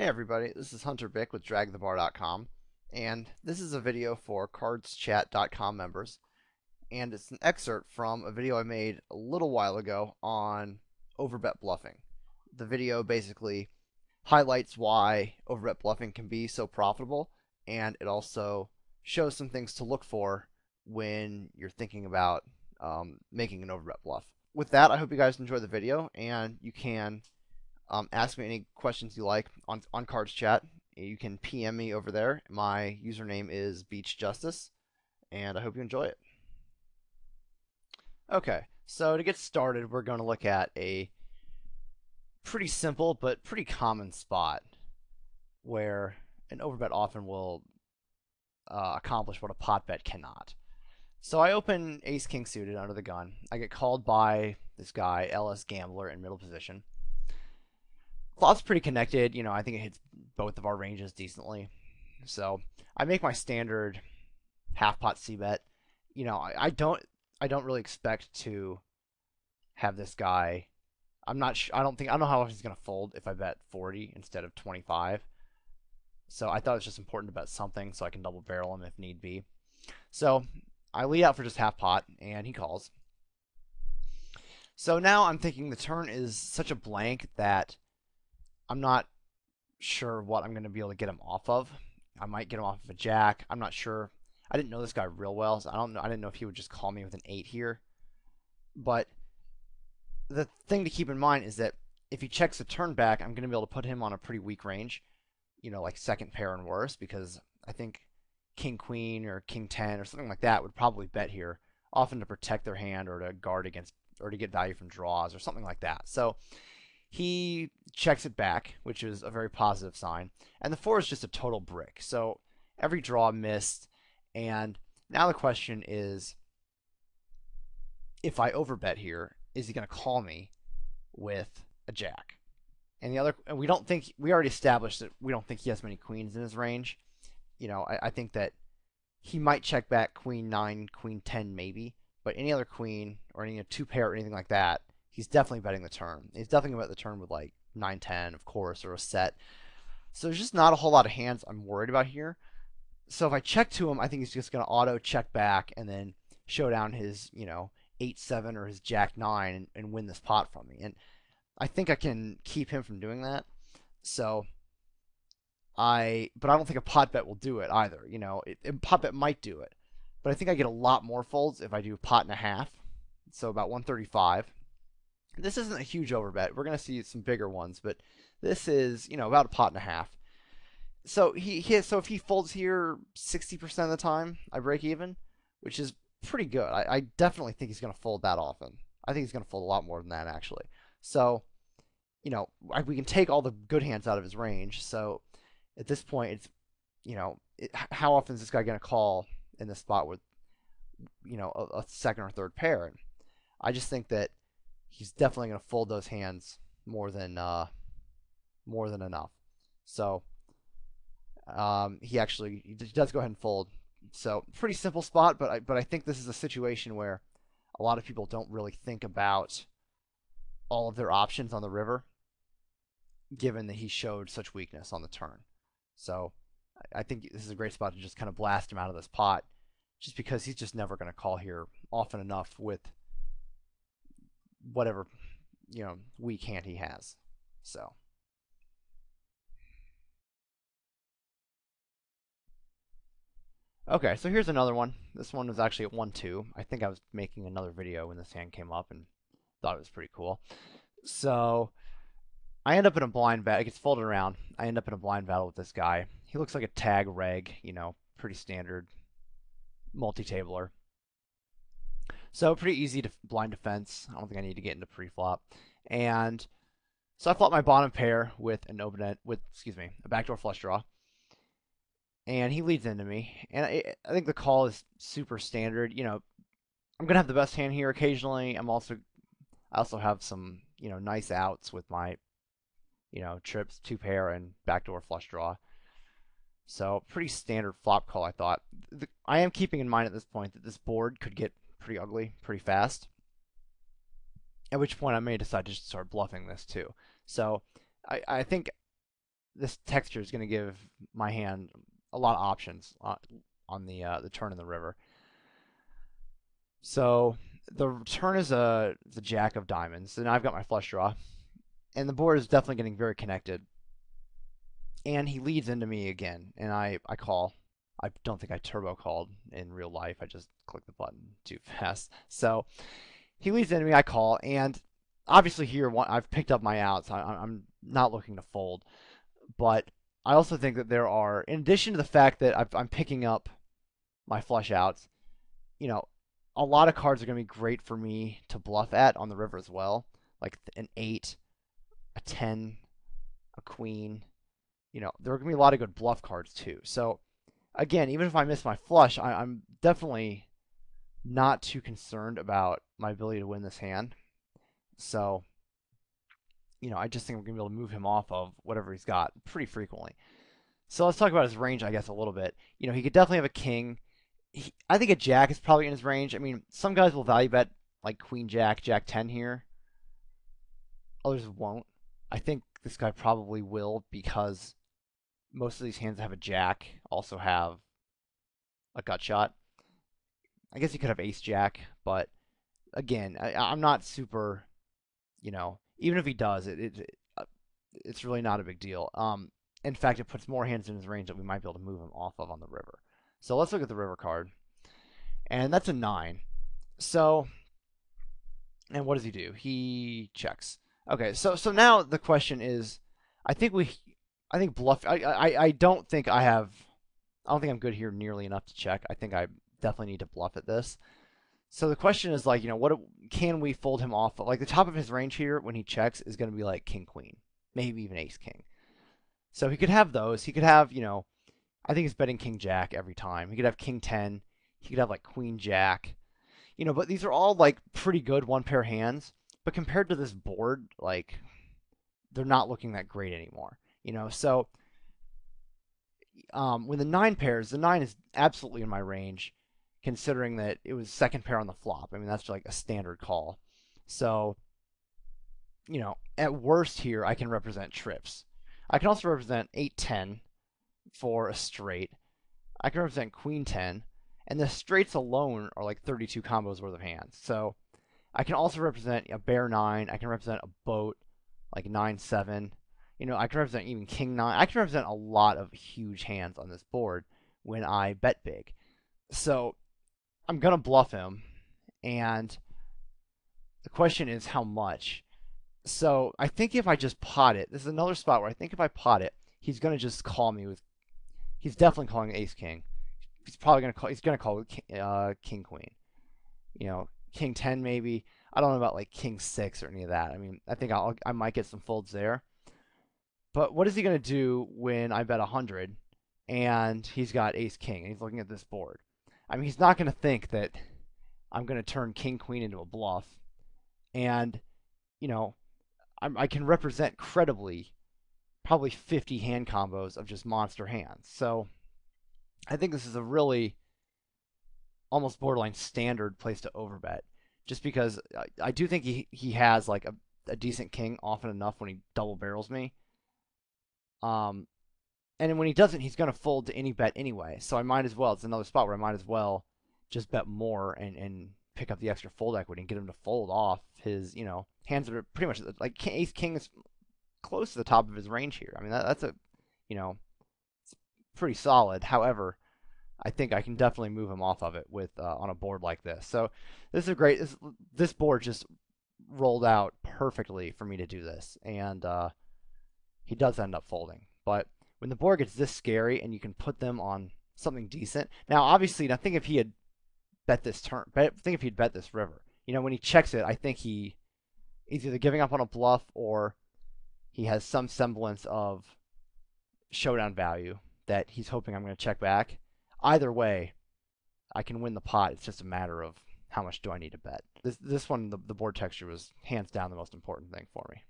Hey everybody, this is Hunter Bick with DragtheBar.com, and this is a video for cardschat.com members, and it's an excerpt from a video I made a little while ago on overbet bluffing. The video basically highlights why overbet bluffing can be so profitable, and it also shows some things to look for when you're thinking about making an overbet bluff. With that, I hope you guys enjoy the video, and you can ask me any questions you like on Cards Chat. You can PM me over there. My username is Beach Justice, and I hope you enjoy it. Okay, so to get started, we're going to look at a pretty simple but pretty common spot where an overbet often will accomplish what a pot bet cannot. So I open Ace King suited under the gun. I get called by this guy, LS Gambler, in middle position. Flop's pretty connected. I think it hits both of our ranges decently. So I make my standard half pot C bet. I don't really expect to have this guy. I don't know how often he's gonna fold if I bet 40 instead of 25. So I thought it was just important to bet something so I can double barrel him if need be. So I lead out for just half pot and he calls. So now I'm thinking the turn is such a blank that I'm not sure what I'm going to be able to get him off of. I might get him off of a jack. I'm not sure. I didn't know this guy real well, so I didn't know if he would just call me with an 8 here. But the thing to keep in mind is that if he checks the turn back, I'm going to be able to put him on a pretty weak range, like second pair and worse, because I think King Queen or King 10 or something like that would probably bet here, often to protect their hand or to guard against or to get value from draws or something like that. So he checks it back, which is a very positive sign. And the 4 is just a total brick. So every draw missed. And now the question is, if I overbet here, is he going to call me with a jack? And we already established that we don't think he has many queens in his range. I think that he might check back Queen 9, Queen 10 maybe, but any other queen or any 2 pair or anything like that, he's definitely betting the turn. He's definitely going to bet the turn with like 9-10, of course, or a set. So there's just not a whole lot of hands I'm worried about here. So if I check to him, I think he's just going to auto check back and then show down his, 8-7 or his jack 9 and win this pot from me. And I think I can keep him from doing that. But I don't think a pot bet will do it either. A pot bet might do it, but I think I get a lot more folds if I do pot and a half. So about 135. This isn't a huge overbet. We're going to see some bigger ones, but this is, about a pot and a half. So if he folds here 60% of the time, I break even, which is pretty good. I definitely think he's going to fold that often. I think he's going to fold a lot more than that, actually. So, we can take all the good hands out of his range. So at this point, it's, how often is this guy going to call in this spot with, a second or third pair? And I just think that he's definitely going to fold those hands more than enough. So he does go ahead and fold. So pretty simple spot, but I think this is a situation where a lot of people don't really think about all of their options on the river, given that he showed such weakness on the turn. So I think this is a great spot to just kind of blast him out of this pot, just because he's just never going to call here often enough with whatever weak hand he has. So okay, so here's another one. This one was actually at 1-2. I think I was making another video when this hand came up and thought it was pretty cool. So I end up in a blind battle. It gets folded around. I end up in a blind battle with this guy. He looks like a tag reg, pretty standard multi-tabler. So pretty easy to blind defense. I don't think I need to get into pre-flop. And so I flop my bottom pair with an open with a backdoor flush draw. And he leads into me. And I think the call is super standard. I'm gonna have the best hand here occasionally. I also have some, nice outs with my, trips, 2 pair and backdoor flush draw. So pretty standard flop call, I thought. I am keeping in mind at this point that this board could get pretty ugly pretty fast, at which point I may decide to just start bluffing this too. So I think this texture is going to give my hand a lot of options on the turn in the river. So the turn is the jack of diamonds, and I've got my flush draw, and the board is definitely getting very connected. And he leads into me again, and I call. I don't think I turbo called in real life. I just clicked the button too fast. So he leads into me, I call, and obviously here I've picked up my outs. I'm not looking to fold, but I also think that there are, in addition to the fact that I'm picking up my flush outs, you know, a lot of cards are going to be great for me to bluff at on the river as well, like an 8, a 10, a queen. You know, there are going to be a lot of good bluff cards too. So again, even if I miss my flush, I'm definitely not too concerned about my ability to win this hand. So, you know, I just think we're going to be able to move him off of whatever he's got pretty frequently. So let's talk about his range, I guess, a little bit. You know, he could definitely have a king. I think a jack is probably in his range. I mean, some guys will value bet like queen jack, jack 10 here. Others won't. I think this guy probably will because most of these hands that have a jack also have a gut shot. I guess he could have ace jack, but again, I'm not super, you know, even if he does, it's really not a big deal. In fact, it puts more hands in his range that we might be able to move him off of on the river. So let's look at the river card. And that's a 9. So, and what does he do? He checks. Okay, so now the question is, I think bluff. I don't think I'm good here nearly enough to check. I think I definitely need to bluff at this. So the question is like, you know, what can we fold him off? Like the top of his range here when he checks is going to be like king queen, maybe even ace king. So he could have those. He could have, you know, I think he's betting king jack every time. He could have king 10. He could have like queen jack. You know, but these are all like pretty good one pair hands. But compared to this board, like they're not looking that great anymore. You know, so with the 9 pairs, the 9 is absolutely in my range, considering that it was second pair on the flop. I mean, that's like a standard call. So, you know, at worst here, I can represent trips. I can also represent 8-10 for a straight. I can represent queen 10, and the straights alone are like 32 combos worth of hands. So I can also represent a bear 9. I can represent a boat, like 9-7. You know, I can represent even king 9. I can represent a lot of huge hands on this board when I bet big. So I'm going to bluff him, and the question is how much. So I think if I just pot it, this is another spot where I think if I pot it, he's going to just call me with, he's definitely calling ace king. He's probably going to call, he's going to call with king queen. You know, king 10 maybe. I don't know about like king 6 or any of that. I mean, I think I might get some folds there. But what is he going to do when I bet 100 and he's got ace king and he's looking at this board? I mean, he's not going to think that I'm going to turn king queen into a bluff. And, you know, I can represent credibly probably 50 hand combos of just monster hands. So I think this is a really almost borderline standard place to overbet, just because I do think he has like a decent king often enough when he double barrels me. And then when he doesn't, he's going to fold to any bet anyway. So I might as well, it's another spot where I might as well just bet more and pick up the extra fold equity and get him to fold off his, you know, hands that are pretty much like ace king is close to the top of his range here. I mean, that's a, you know, it's pretty solid. However, I think I can definitely move him off of it with on a board like this. So this is a great, this board just rolled out perfectly for me to do this. And he does end up folding. But when the board gets this scary and you can put them on something decent. Now, obviously, I think if he had bet this turn, think if he'd bet this river, you know, when he checks it, I think he's either giving up on a bluff or he has some semblance of showdown value that he's hoping I'm going to check back. Either way, I can win the pot. It's just a matter of how much do I need to bet. This one, the board texture was hands down the most important thing for me.